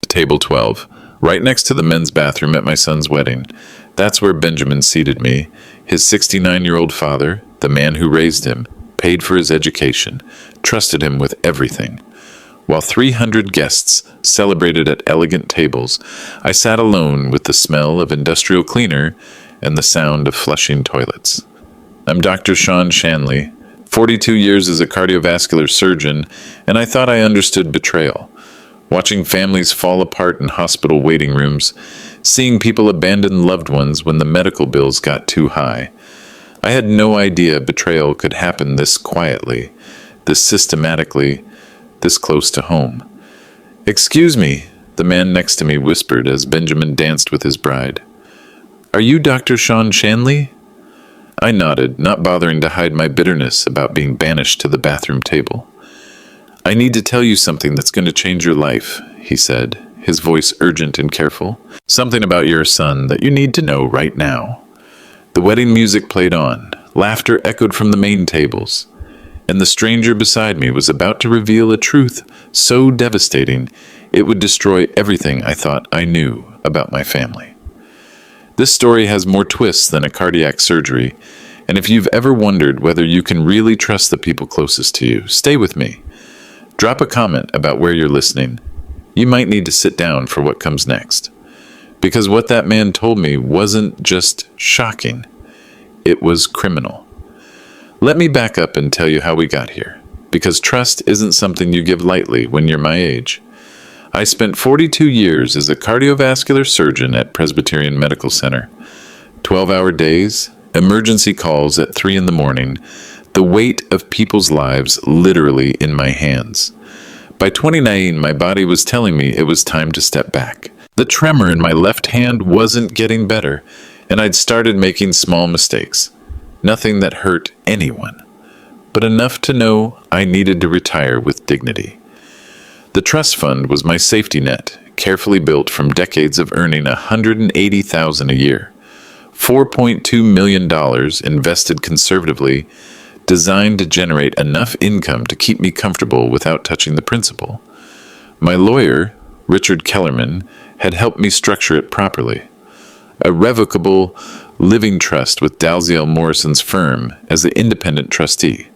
table 12, right next to the men's bathroom at my son's wedding. That's where Benjamin seated me. His 69-year-old father, the man who raised him, paid for his education, trusted him with everything. While 300 guests celebrated at elegant tables, I sat alone with the smell of industrial cleaner and the sound of flushing toilets. I'm Dr. Sean Shanley, 42 years as a cardiovascular surgeon, and I thought I understood betrayal. Watching families fall apart in hospital waiting rooms, seeing people abandon loved ones when the medical bills got too high. I had no idea betrayal could happen this quietly, this systematically, this close to home. "Excuse me," the man next to me whispered as Benjamin danced with his bride. "Are you Dr. Sean Shanley?" I nodded, not bothering to hide my bitterness about being banished to the bathroom table. "I need to tell you something that's going to change your life," he said, his voice urgent and careful. "Something about your son that you need to know right now." The wedding music played on, laughter echoed from the main tables, and the stranger beside me was about to reveal a truth so devastating it would destroy everything I thought I knew about my family. This story has more twists than a cardiac surgery, and if you've ever wondered whether you can really trust the people closest to you, stay with me. Drop a comment about where you're listening. You might need to sit down for what comes next. Because what that man told me wasn't just shocking, it was criminal. Let me back up and tell you how we got here, because trust isn't something you give lightly when you're my age. I spent 42 years as a cardiovascular surgeon at Presbyterian Medical Center. 12-hour days, emergency calls at 3 in the morning, the weight of people's lives literally in my hands. By 2019, my body was telling me it was time to step back. The tremor in my left hand wasn't getting better, and I'd started making small mistakes. Nothing that hurt anyone, but enough to know I needed to retire with dignity. The trust fund was my safety net, carefully built from decades of earning $180,000 a year. $4.2 million invested conservatively, designed to generate enough income to keep me comfortable without touching the principal. My lawyer, Richard Kellerman, had helped me structure it properly. A revocable living trust with Dalziel Morrison's firm as the independent trustee.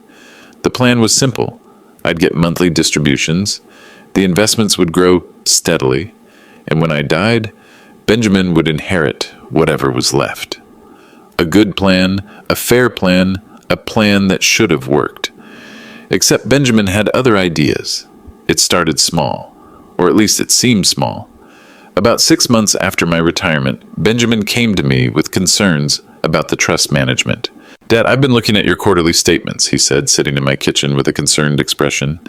The plan was simple. I'd get monthly distributions, the investments would grow steadily, and when I died, Benjamin would inherit whatever was left. A good plan, a fair plan, a plan that should have worked. Except Benjamin had other ideas. It started small, or at least it seemed small. About 6 months after my retirement, Benjamin came to me with concerns about the trust management. "Dad, I've been looking at your quarterly statements," he said, sitting in my kitchen with a concerned expression.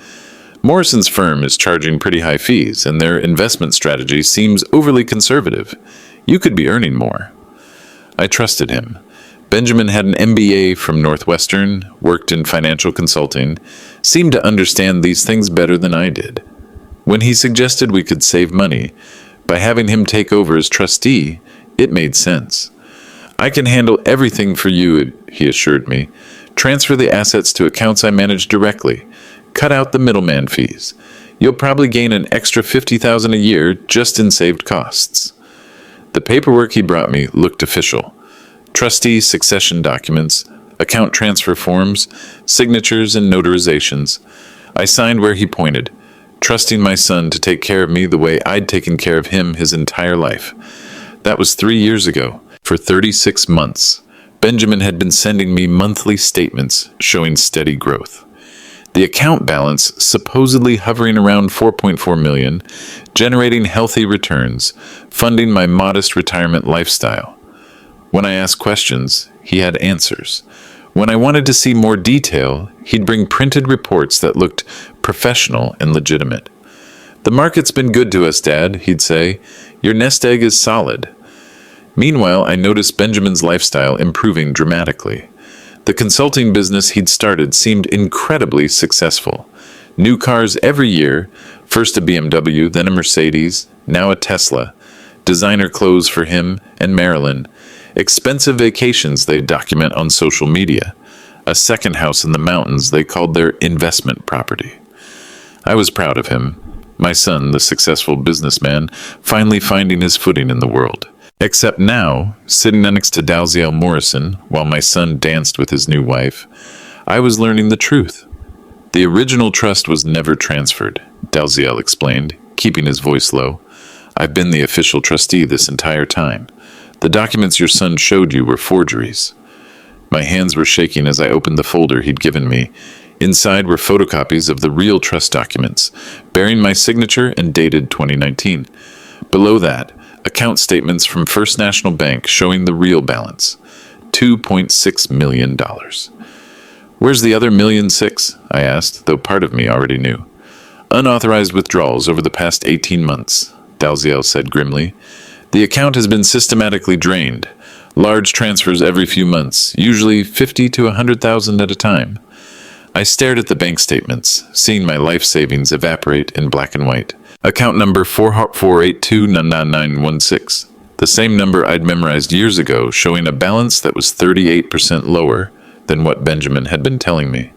"Morrison's firm is charging pretty high fees, and their investment strategy seems overly conservative. You could be earning more." I trusted him. Benjamin had an MBA from Northwestern, worked in financial consulting, seemed to understand these things better than I did. When he suggested we could save money by having him take over as trustee, it made sense. "I can handle everything for you," he assured me. "Transfer the assets to accounts I manage directly. Cut out the middleman fees. You'll probably gain an extra $50,000 a year just in saved costs." The paperwork he brought me looked official. Trustee succession documents, account transfer forms, signatures and notarizations. I signed where he pointed, trusting my son to take care of me the way I'd taken care of him his entire life. That was 3 years ago. For 36 months, Benjamin had been sending me monthly statements showing steady growth. The account balance supposedly hovering around $4.4 million, generating healthy returns, funding my modest retirement lifestyle. When I asked questions, he had answers. When I wanted to see more detail, he'd bring printed reports that looked professional and legitimate. "The market's been good to us, Dad," he'd say. "Your nest egg is solid." Meanwhile, I noticed Benjamin's lifestyle improving dramatically. The consulting business he'd started seemed incredibly successful. New cars every year, first a BMW, then a Mercedes, now a Tesla. Designer clothes for him and Marilyn. Expensive vacations they document on social media. A second house in the mountains they called their investment property. I was proud of him, My son, the successful businessman, finally finding his footing in the world. Except now, sitting next to Dalziel Morrison, while my son danced with his new wife, I was learning the truth. The original trust was never transferred, Dalziel explained, keeping his voice low. I've been the official trustee this entire time. The documents your son showed you were forgeries. My hands were shaking as I opened the folder he'd given me. Inside were photocopies of the real trust documents, bearing my signature and dated 2019. Below that, account statements from First National Bank showing the real balance, $2.6 million. Where's the other $1.6 million? I asked, though part of me already knew. Unauthorized withdrawals over the past 18 months, Dalziel said grimly. The account has been systematically drained. Large transfers every few months, usually 50 to 100,000 at a time. I stared at the bank statements, seeing my life savings evaporate in black and white. Account number 4482999916. The same number I'd memorized years ago, showing a balance that was 38% lower than what Benjamin had been telling me.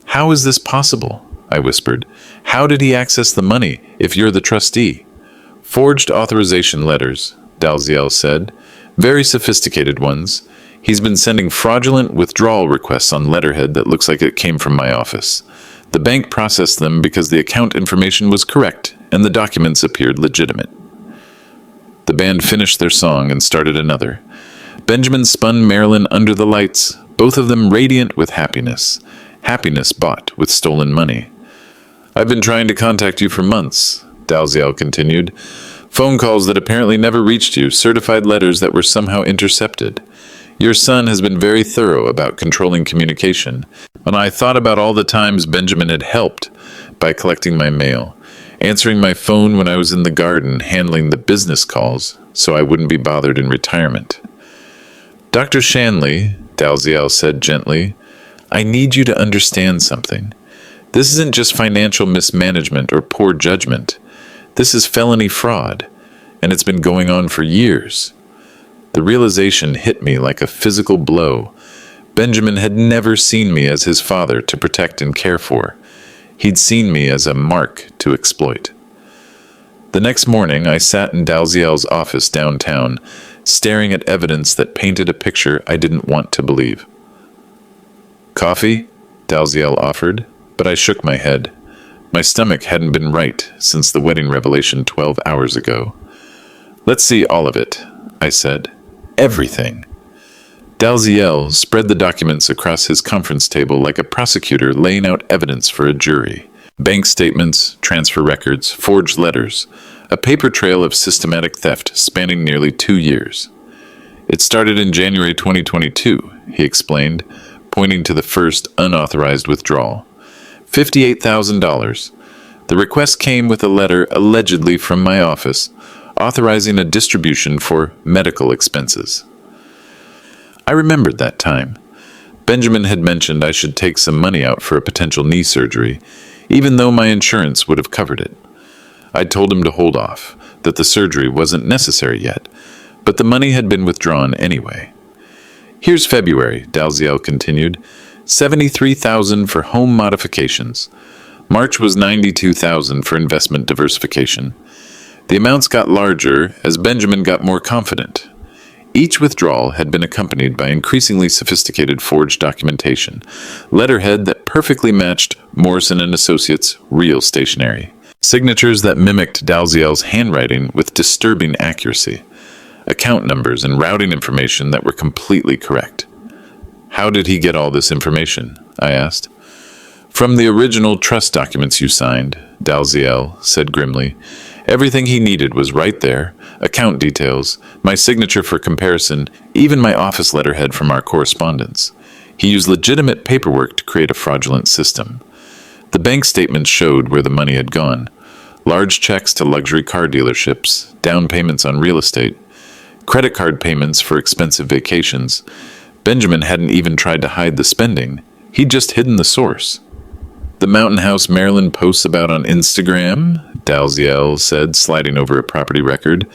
How is this possible? I whispered. How did he access the money if you're the trustee? Forged authorization letters, Dalziel said. Very sophisticated ones. He's been sending fraudulent withdrawal requests on letterhead that looks like it came from my office. The bank processed them because the account information was correct and the documents appeared legitimate. The band finished their song and started another. Benjamin spun Marilyn under the lights, both of them radiant with happiness. Happiness bought with stolen money. I've been trying to contact you for months, Dalziel continued. Phone calls that apparently never reached you, certified letters that were somehow intercepted. Your son has been very thorough about controlling communication, and I thought about all the times Benjamin had helped by collecting my mail, answering my phone when I was in the garden, handling the business calls so I wouldn't be bothered in retirement. Dr. Shanley, Dalziel said gently, I need you to understand something. This isn't just financial mismanagement or poor judgment. This is felony fraud, and it's been going on for years. The realization hit me like a physical blow. Benjamin had never seen me as his father to protect and care for. He'd seen me as a mark to exploit. The next morning, I sat in Dalziel's office downtown, staring at evidence that painted a picture I didn't want to believe. Coffee? Dalziel offered, but I shook my head. My stomach hadn't been right since the wedding revelation 12 hours ago. Let's see all of it, I said. Everything. Dalziel spread the documents across his conference table like a prosecutor laying out evidence for a jury. Bank statements, transfer records, forged letters, a paper trail of systematic theft spanning nearly 2 years. It started in January 2022, he explained, pointing to the first unauthorized withdrawal. $58,000. The request came with a letter allegedly from my office, authorizing a distribution for medical expenses. I remembered that time. Benjamin had mentioned I should take some money out for a potential knee surgery, even though my insurance would have covered it. I'd told him to hold off, that the surgery wasn't necessary yet, but the money had been withdrawn anyway. Here's February, Dalziel continued. $73,000 for home modifications. March was $92,000 for investment diversification. The amounts got larger as Benjamin got more confident. Each withdrawal had been accompanied by increasingly sophisticated forged documentation, letterhead that perfectly matched Morrison & Associates' real stationery, signatures that mimicked Dalziel's handwriting with disturbing accuracy, account numbers and routing information that were completely correct. How did he get all this information? I asked. From the original trust documents you signed, Dalziel said grimly. Everything he needed was right there, account details, my signature for comparison, even my office letterhead from our correspondence. He used legitimate paperwork to create a fraudulent system. The bank statements showed where the money had gone. Large checks to luxury car dealerships, down payments on real estate, credit card payments for expensive vacations. Benjamin hadn't even tried to hide the spending. He'd just hidden the source. The mountain house Marilyn posts about on Instagram, Dalziel said, sliding over a property record,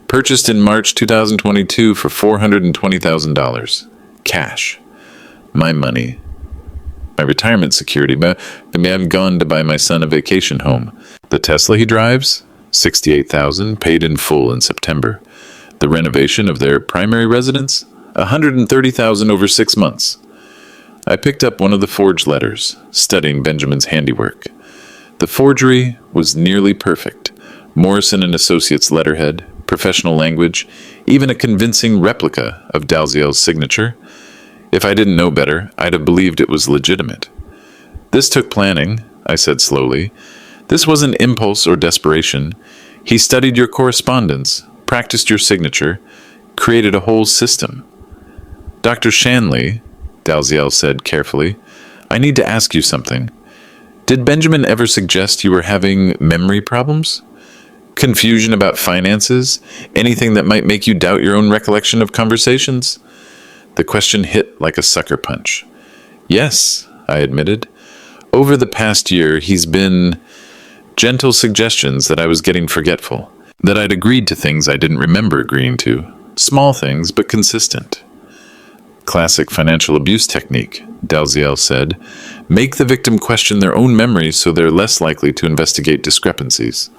purchased in March 2022 for $420,000. Cash. My money. my retirement security. Maybe I'm gone to buy my son a vacation home. The Tesla he drives, $68,000, paid in full in September. The renovation of their primary residence, $130,000 over 6 months. I picked up one of the forged letters, studying Benjamin's handiwork. The forgery was nearly perfect. Morrison and Associates letterhead, professional language, even a convincing replica of Dalziel's signature. If I didn't know better, I'd have believed it was legitimate. This took planning, I said slowly. This wasn't impulse or desperation. He studied your correspondence, practiced your signature, created a whole system. Dr. Shanley, Dalziel said carefully, I need to ask you something. Did Benjamin ever suggest you were having memory problems? Confusion about finances? Anything that might make you doubt your own recollection of conversations? The question hit like a sucker punch. Yes, I admitted. Over the past year, he's been gentle suggestions that I was getting forgetful, that I'd agreed to things I didn't remember agreeing to. Small things, but consistent. Classic financial abuse technique, Dalziel said. Make the victim question their own memories so they're less likely to investigate discrepancies.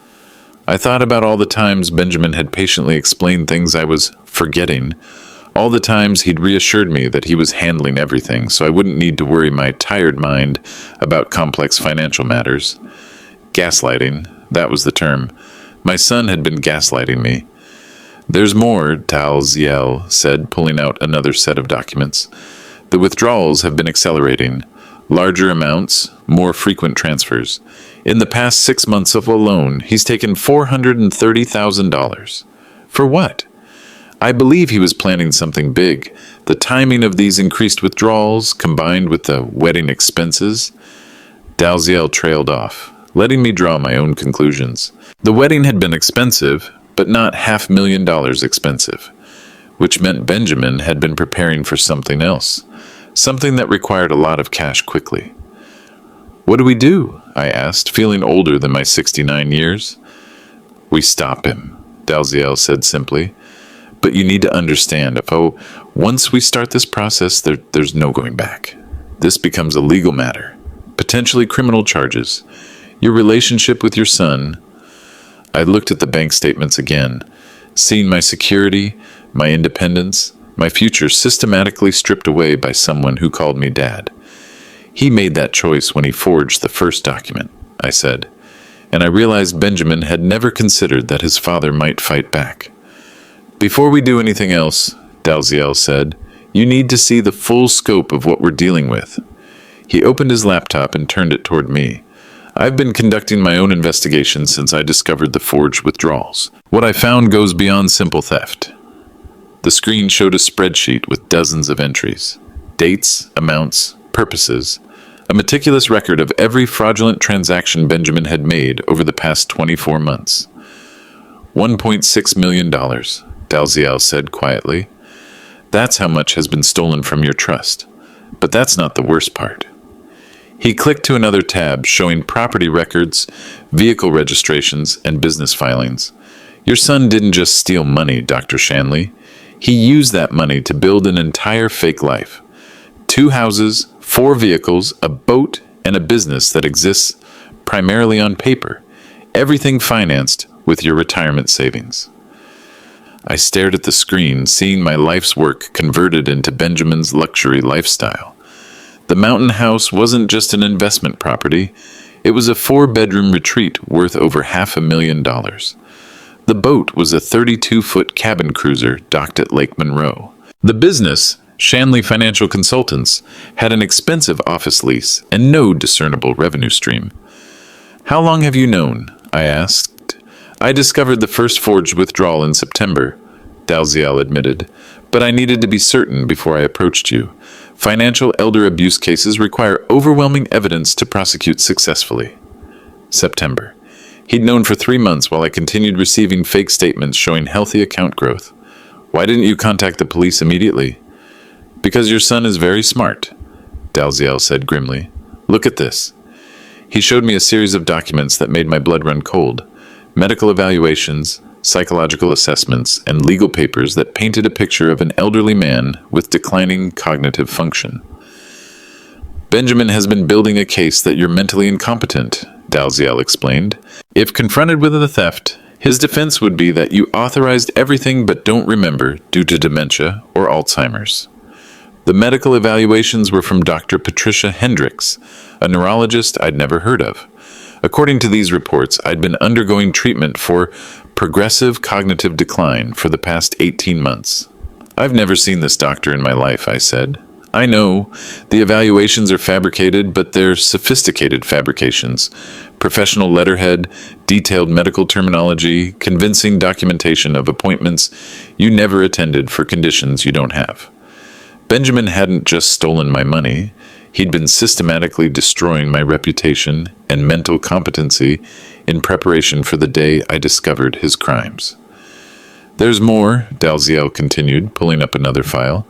I thought about all the times Benjamin had patiently explained things I was forgetting, all the times he'd reassured me that he was handling everything so I wouldn't need to worry my tired mind about complex financial matters. Gaslighting, that was the term. My son had been gaslighting me. There's more, Dalziel said, pulling out another set of documents. The withdrawals have been accelerating. Larger amounts, more frequent transfers. In the past 6 months alone, he's taken $430,000. For what? I believe he was planning something big. The timing of these increased withdrawals, combined with the wedding expenses. Dalziel trailed off, letting me draw my own conclusions. The wedding had been expensive, but not $500,000 expensive, which meant Benjamin had been preparing for something else, something that required a lot of cash quickly. What do we do? I asked, feeling older than my 69 years. We stop him, Dalziel said simply. But you need to understand, once we start this process, there's no going back. This becomes a legal matter, potentially criminal charges. Your relationship with your son. I looked at the bank statements again, seeing my security, my independence, my future systematically stripped away by someone who called me Dad. He made that choice when he forged the first document, I said, and I realized Benjamin had never considered that his father might fight back. Before we do anything else, Dalziel said, you need to see the full scope of what we're dealing with. He opened his laptop and turned it toward me. I've been conducting my own investigation since I discovered the forged withdrawals. What I found goes beyond simple theft. The screen showed a spreadsheet with dozens of entries. Dates, amounts, purposes, a meticulous record of every fraudulent transaction Benjamin had made over the past 24 months. $1.6 million, Dalziel said quietly. That's how much has been stolen from your trust. But that's not the worst part. He clicked to another tab showing property records, vehicle registrations, and business filings. Your son didn't just steal money, Dr. Shanley. He used that money to build an entire fake life. 2 houses, 4 vehicles, a boat, and a business that exists primarily on paper. Everything financed with your retirement savings. I stared at the screen, seeing my life's work converted into Benjamin's luxury lifestyle. The mountain house wasn't just an investment property. It was a 4-bedroom retreat worth over $500,000. The boat was a 32-foot cabin cruiser docked at Lake Monroe. The business, Shanley Financial Consultants, had an expensive office lease and no discernible revenue stream. How long have you known? I asked. I discovered the first forged withdrawal in September, Dalziel admitted, but I needed to be certain before I approached you. Financial elder abuse cases require overwhelming evidence to prosecute successfully. September. He'd known for 3 months while I continued receiving fake statements showing healthy account growth. Why didn't you contact the police immediately? Because your son is very smart, Dalziel said grimly. Look at this. He showed me a series of documents that made my blood run cold. Medical evaluations, psychological assessments, and legal papers that painted a picture of an elderly man with declining cognitive function. Benjamin has been building a case that you're mentally incompetent, Dalziel explained. If confronted with the theft, his defense would be that you authorized everything but don't remember due to dementia or Alzheimer's. The medical evaluations were from Dr. Patricia Hendricks, a neurologist I'd never heard of. According to these reports, I'd been undergoing treatment for progressive cognitive decline for the past 18 months. I've never seen this doctor in my life, I said. I know the evaluations are fabricated, but they're sophisticated fabrications. Professional letterhead, detailed medical terminology, convincing documentation of appointments you never attended for conditions you don't have. Benjamin hadn't just stolen my money. He'd been systematically destroying my reputation and mental competency in preparation for the day I discovered his crimes. There's more, Dalziel continued, pulling up another file.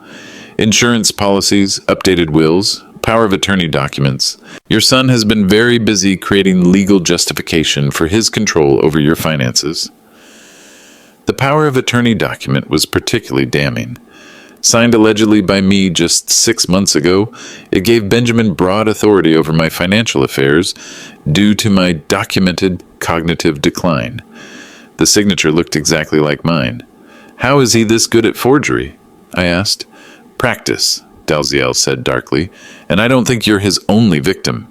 Insurance policies, updated wills, power of attorney documents. Your son has been very busy creating legal justification for his control over your finances. The power of attorney document was particularly damning. Signed allegedly by me just 6 months ago, it gave Benjamin broad authority over my financial affairs due to my documented cognitive decline. The signature looked exactly like mine. How is he this good at forgery? I asked. Practice, Dalziel said darkly, and I don't think you're his only victim.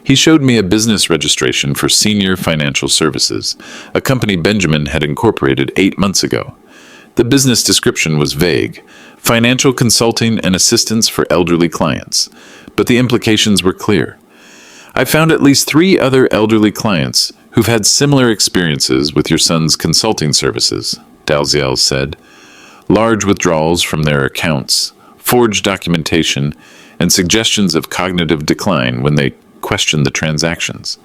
He showed me a business registration for Senior Financial Services, a company Benjamin had incorporated 8 months ago. The business description was vague, financial consulting and assistance for elderly clients, but the implications were clear. I found at least 3 other elderly clients who've had similar experiences with your son's consulting services, Dalziel said. Large withdrawals from their accounts, forged documentation, and suggestions of cognitive decline when they questioned the transactions.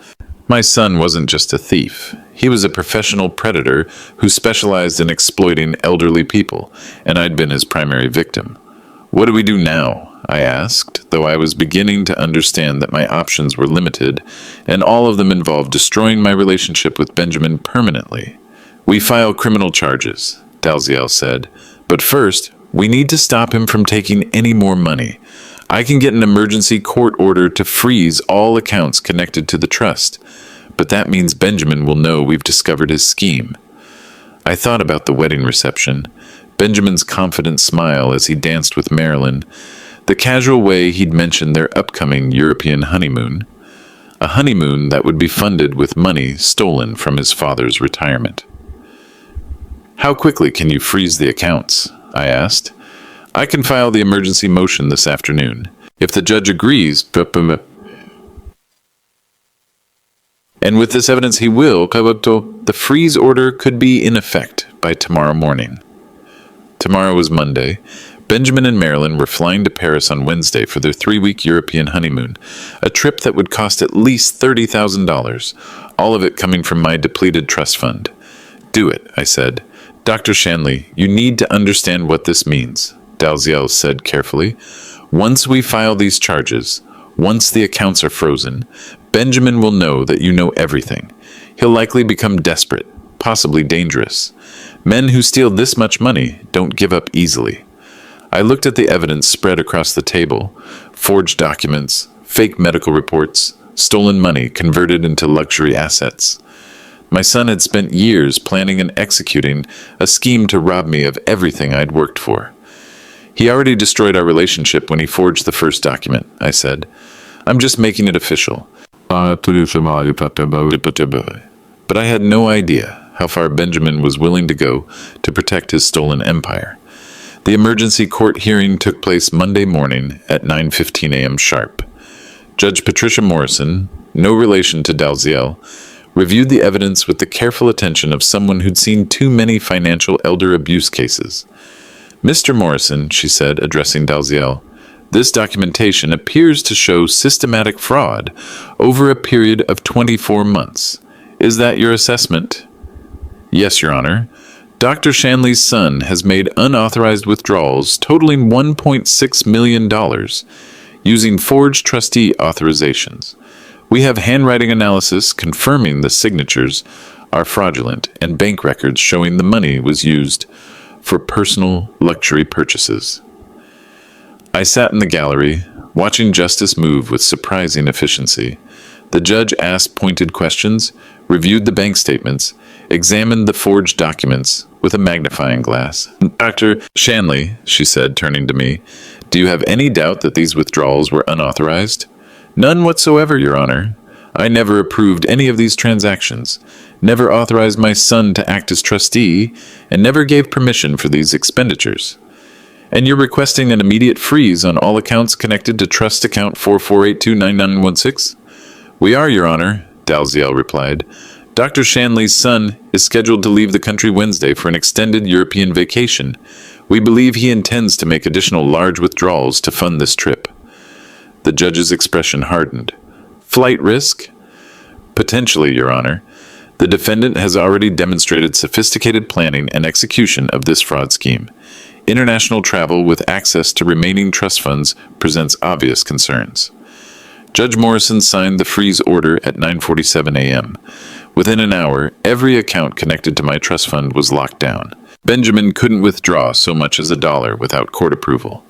My son wasn't just a thief. He was a professional predator who specialized in exploiting elderly people, and I'd been his primary victim. What do we do now? I asked, though I was beginning to understand that my options were limited, and all of them involved destroying my relationship with Benjamin permanently. We file criminal charges, Dalziel said, but first, we need to stop him from taking any more money. I can get an emergency court order to freeze all accounts connected to the trust, but that means Benjamin will know we've discovered his scheme. I thought about the wedding reception, Benjamin's confident smile as he danced with Marilyn, the casual way he'd mentioned their upcoming European honeymoon, a honeymoon that would be funded with money stolen from his father's retirement. How quickly can you freeze the accounts? I asked. I can file the emergency motion this afternoon. If the judge agrees, and with this evidence he will, the freeze order could be in effect by tomorrow morning. Tomorrow was Monday. Benjamin and Marilyn were flying to Paris on Wednesday for their 3-week European honeymoon, a trip that would cost at least $30,000, all of it coming from my depleted trust fund. Do it, I said. Dr. Shanley, you need to understand what this means, Dalziel said carefully. Once we file these charges, once the accounts are frozen, Benjamin will know that you know everything. He'll likely become desperate, possibly dangerous. Men who steal this much money don't give up easily. I looked at the evidence spread across the table, forged documents, fake medical reports, stolen money converted into luxury assets. My son had spent years planning and executing a scheme to rob me of everything I'd worked for. He already destroyed our relationship when he forged the first document, I said. I'm just making it official. But I had no idea how far Benjamin was willing to go to protect his stolen empire. The emergency court hearing took place Monday morning at 9:15 a.m. sharp. Judge Patricia Morrison, no relation to Dalziel, reviewed the evidence with the careful attention of someone who'd seen too many financial elder abuse cases. Mr. Morrison, she said, addressing Dalziel, this documentation appears to show systematic fraud over a period of 24 months. Is that your assessment? Yes, Your Honor. Dr. Shanley's son has made unauthorized withdrawals totaling $1.6 million using forged trustee authorizations. We have handwriting analysis confirming the signatures are fraudulent and bank records showing the money was used for personal luxury purchases. I sat in the gallery, watching justice move with surprising efficiency. The judge asked pointed questions, reviewed the bank statements, examined the forged documents with a magnifying glass. "Dr. Shanley," she said, turning to me, "do you have any doubt that these withdrawals were unauthorized?" "None whatsoever, Your Honor. I never approved any of these transactions, never authorized my son to act as trustee, and never gave permission for these expenditures." "And you're requesting an immediate freeze on all accounts connected to trust account 44829916? "We are, Your Honor," Dalziel replied. "Dr. Shanley's son is scheduled to leave the country Wednesday for an extended European vacation. We believe he intends to make additional large withdrawals to fund this trip." The judge's expression hardened. "Flight risk?" "Potentially, Your Honor. The defendant has already demonstrated sophisticated planning and execution of this fraud scheme. International travel with access to remaining trust funds presents obvious concerns." Judge Morrison signed the freeze order at 9:47 a.m. Within an hour, every account connected to my trust fund was locked down. Benjamin couldn't withdraw so much as $1 without court approval.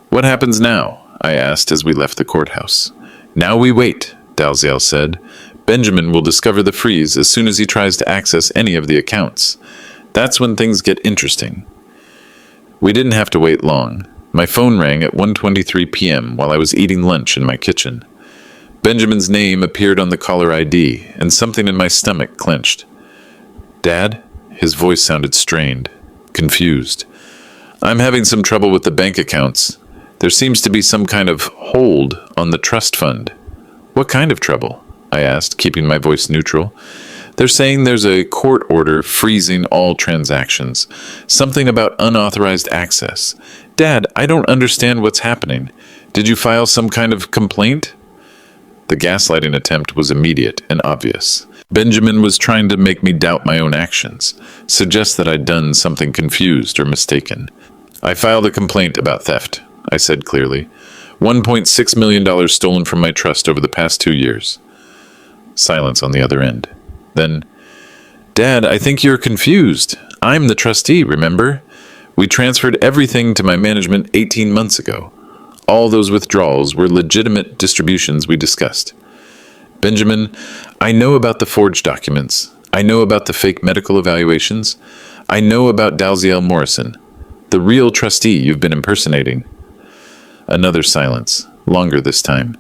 "What happens now?" I asked as we left the courthouse. "Now we wait," Dalziel said. "Benjamin will discover the freeze as soon as he tries to access any of the accounts. That's when things get interesting." We didn't have to wait long. My phone rang at 1:23 p.m. while I was eating lunch in my kitchen. Benjamin's name appeared on the caller ID, and something in my stomach clenched. "Dad?" His voice sounded strained, confused. "I'm having some trouble with the bank accounts. There seems to be some kind of hold on the trust fund." "What kind of trouble?" I asked, keeping my voice neutral. "They're saying there's a court order freezing all transactions. Something about unauthorized access. Dad, I don't understand what's happening. Did you file some kind of complaint?" The gaslighting attempt was immediate and obvious. Benjamin was trying to make me doubt my own actions, suggest that I'd done something confused or mistaken. "I filed a complaint about theft," I said clearly. $1.6 million stolen from my trust over the past 2 years. Silence on the other end. Then, "Dad, I think you're confused. I'm the trustee, remember? We transferred everything to my management 18 months ago. All those withdrawals were legitimate distributions we discussed." "Benjamin, I know about the forged documents. I know about the fake medical evaluations. I know about Dalziel Morrison, the real trustee you've been impersonating." Another silence, longer this time.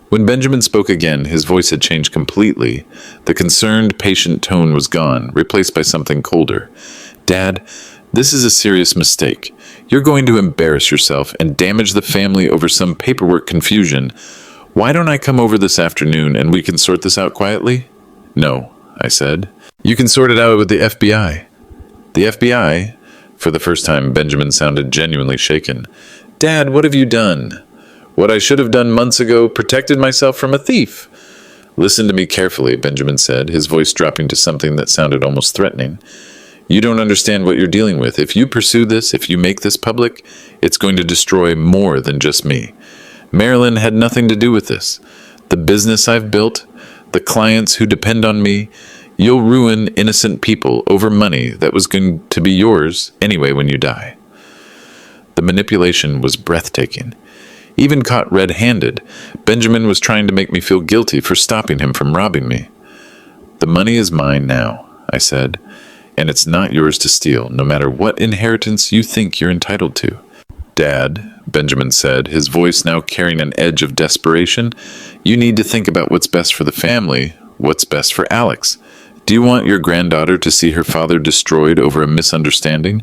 When Benjamin spoke again, his voice had changed completely. The concerned, patient tone was gone, replaced by something colder. "Dad, this is a serious mistake. You're going to embarrass yourself and damage the family over some paperwork confusion. Why don't I come over this afternoon and we can sort this out quietly?" "No," I said. "You can sort it out with the FBI." "The FBI?" For the first time, Benjamin sounded genuinely shaken. "Dad, what have you done?" "What I should have done months ago, protected myself from a thief." "Listen to me carefully," Benjamin said, his voice dropping to something that sounded almost threatening. "You don't understand what you're dealing with. If you pursue this, if you make this public, it's going to destroy more than just me. Marilyn had nothing to do with this. The business I've built, the clients who depend on me, you'll ruin innocent people over money that was going to be yours anyway when you die." The manipulation was breathtaking. Even caught red-handed, Benjamin was trying to make me feel guilty for stopping him from robbing me. "The money is mine now," I said, "and it's not yours to steal, no matter what inheritance you think you're entitled to." "Dad," Benjamin said, his voice now carrying an edge of desperation, "you need to think about what's best for the family, what's best for Alex. Do you want your granddaughter to see her father destroyed over a misunderstanding?"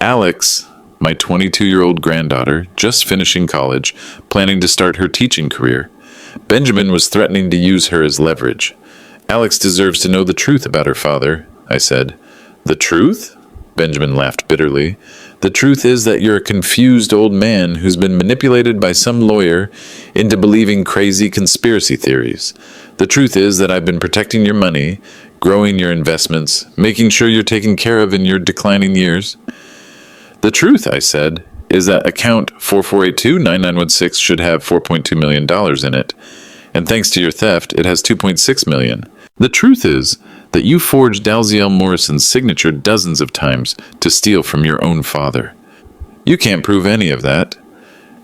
Alex, my 22-year-old granddaughter, just finishing college, planning to start her teaching career. Benjamin was threatening to use her as leverage. "Alex deserves to know the truth about her father," I said. "The truth?" Benjamin laughed bitterly. "The truth is that you're a confused old man who's been manipulated by some lawyer into believing crazy conspiracy theories. The truth is that I've been protecting your money, growing your investments, making sure you're taken care of in your declining years." "The truth," I said, "is that account 44829916 should have $4.2 million in it, and thanks to your theft, it has $2.6 million. The truth is that you forged Dalziel Morrison's signature dozens of times to steal from your own father. You can't prove any of that."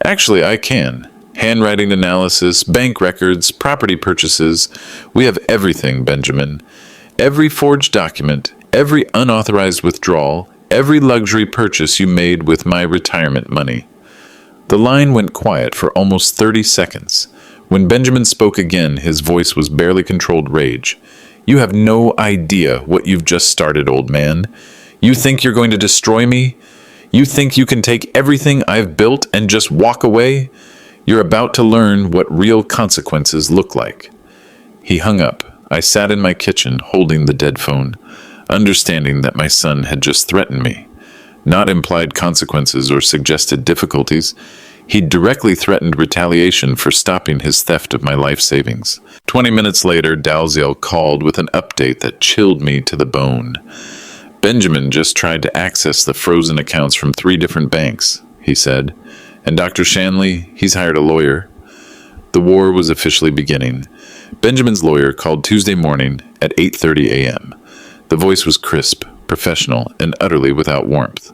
"Actually, I can. Handwriting analysis, bank records, property purchases. We have everything, Benjamin. Every forged document, every unauthorized withdrawal, every luxury purchase you made with my retirement money. The line went quiet for almost 30 seconds. When Benjamin spoke again, his voice was barely controlled rage. You have no idea what you've just started, old man. You think you're going to destroy me? You think you can take everything I've built and just walk away? You're about to learn what real consequences look like. He hung up. I sat in my kitchen, holding the dead phone, understanding that my son had just threatened me. Not implied consequences or suggested difficulties. He'd directly threatened retaliation for stopping his theft of my life savings. 20 minutes later, Dalziel called with an update that chilled me to the bone. Benjamin just tried to access the frozen accounts from 3 different banks, he said. And Dr. Shanley, he's hired a lawyer. The war was officially beginning. Benjamin's lawyer called Tuesday morning at 8:30 a.m. The voice was crisp, professional, and utterly without warmth.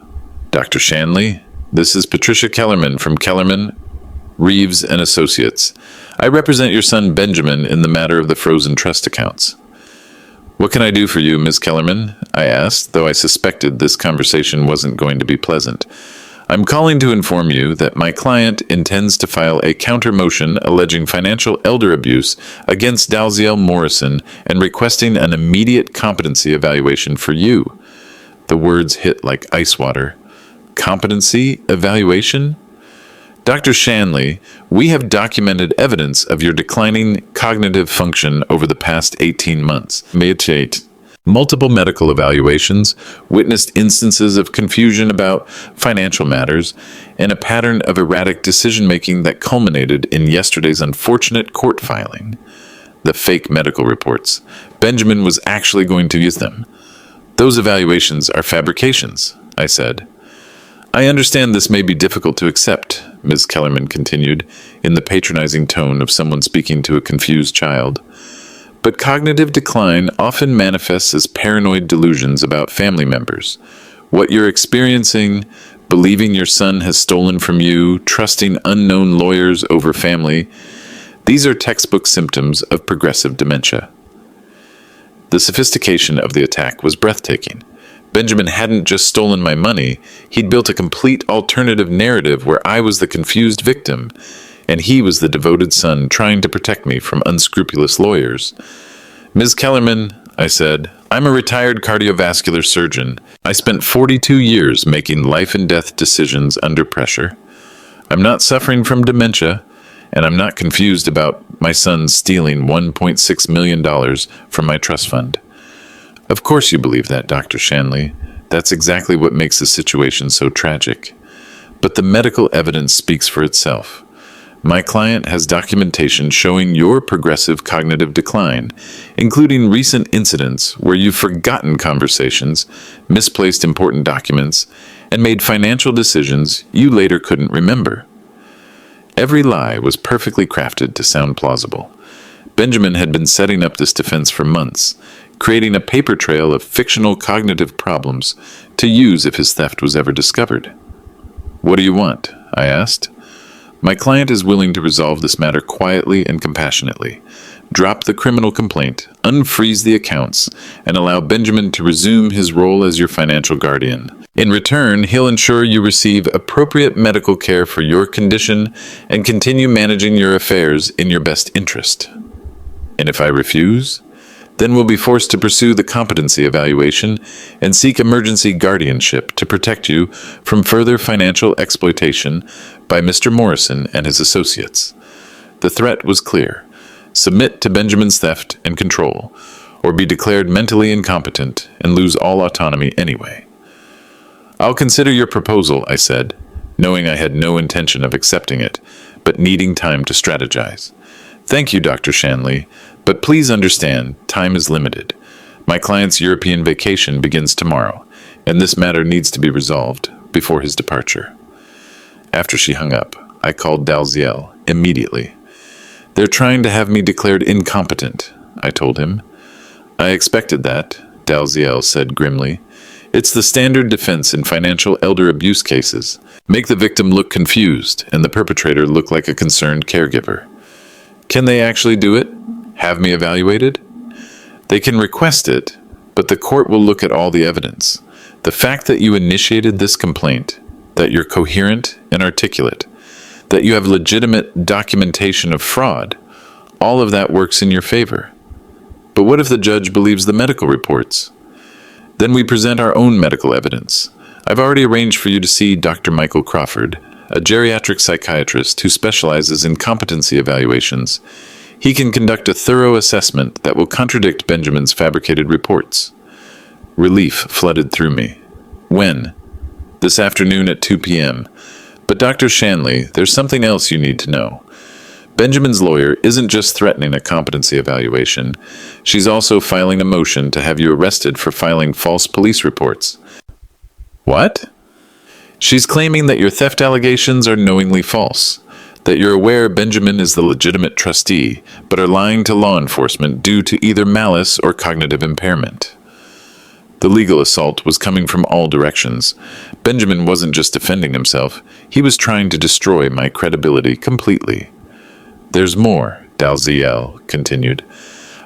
Dr. Shanley, this is Patricia Kellerman from Kellerman, Reeves and Associates. I represent your son Benjamin in the matter of the frozen trust accounts. What can I do for you, Ms. Kellerman? I asked, though I suspected this conversation wasn't going to be pleasant. I'm calling to inform you that my client intends to file a counter-motion alleging financial elder abuse against Dalziel Morrison and requesting an immediate competency evaluation for you. The words hit like ice water. Competency evaluation? Dr. Shanley, we have documented evidence of your declining cognitive function over the past 18 months. Multiple medical evaluations, witnessed instances of confusion about financial matters, and a pattern of erratic decision-making that culminated in yesterday's unfortunate court filing. The fake medical reports. Benjamin was actually going to use them. Those evaluations are fabrications, I said. I understand this may be difficult to accept, Ms. Kellerman continued, in the patronizing tone of someone speaking to a confused child. But cognitive decline often manifests as paranoid delusions about family members. What you're experiencing, believing your son has stolen from you, trusting unknown lawyers over family, these are textbook symptoms of progressive dementia. The sophistication of the attack was breathtaking. Benjamin hadn't just stolen my money, he'd built a complete alternative narrative where I was the confused victim, and he was the devoted son trying to protect me from unscrupulous lawyers. Ms. Kellerman, I said, I'm a retired cardiovascular surgeon. I spent 42 years making life and death decisions under pressure. I'm not suffering from dementia, and I'm not confused about my son stealing $1.6 million from my trust fund. Of course you believe that, Dr. Shanley. That's exactly what makes the situation so tragic. But the medical evidence speaks for itself. My client has documentation showing your progressive cognitive decline, including recent incidents where you've forgotten conversations, misplaced important documents, and made financial decisions you later couldn't remember. Every lie was perfectly crafted to sound plausible. Benjamin had been setting up this defense for months, creating a paper trail of fictional cognitive problems to use if his theft was ever discovered. What do you want? I asked. My client is willing to resolve this matter quietly and compassionately. Drop the criminal complaint, unfreeze the accounts, and allow Benjamin to resume his role as your financial guardian. In return, he'll ensure you receive appropriate medical care for your condition and continue managing your affairs in your best interest. And if I refuse, then we'll be forced to pursue the competency evaluation and seek emergency guardianship to protect you from further financial exploitation by Mr. Morrison and his associates. The threat was clear. Submit to Benjamin's theft and control, or be declared mentally incompetent and lose all autonomy anyway. I'll consider your proposal, I said, knowing I had no intention of accepting it, but needing time to strategize. Thank you, Dr. Shanley, but please understand, time is limited. My client's European vacation begins tomorrow, and this matter needs to be resolved before his departure. After she hung up, I called Dalziel immediately. They're trying to have me declared incompetent, I told him. I expected that, Dalziel said grimly. It's the standard defense in financial elder abuse cases. Make the victim look confused and the perpetrator look like a concerned caregiver. Can they actually do it? Have me evaluated? They can request it, but the court will look at all the evidence. The fact that you initiated this complaint, that you're coherent and articulate, that you have legitimate documentation of fraud, all of that works in your favor. But what if the judge believes the medical reports? Then we present our own medical evidence. I've already arranged for you to see Dr. Michael Crawford, a geriatric psychiatrist who specializes in competency evaluations. He can conduct a thorough assessment that will contradict Benjamin's fabricated reports. Relief flooded through me. When? This afternoon at 2 p.m. But Dr. Shanley, there's something else you need to know. Benjamin's lawyer isn't just threatening a competency evaluation. She's also filing a motion to have you arrested for filing false police reports. What? She's claiming that your theft allegations are knowingly false, that you're aware Benjamin is the legitimate trustee, but are lying to law enforcement due to either malice or cognitive impairment. The legal assault was coming from all directions. Benjamin wasn't just defending himself, he was trying to destroy my credibility completely. There's more, Dalziel continued.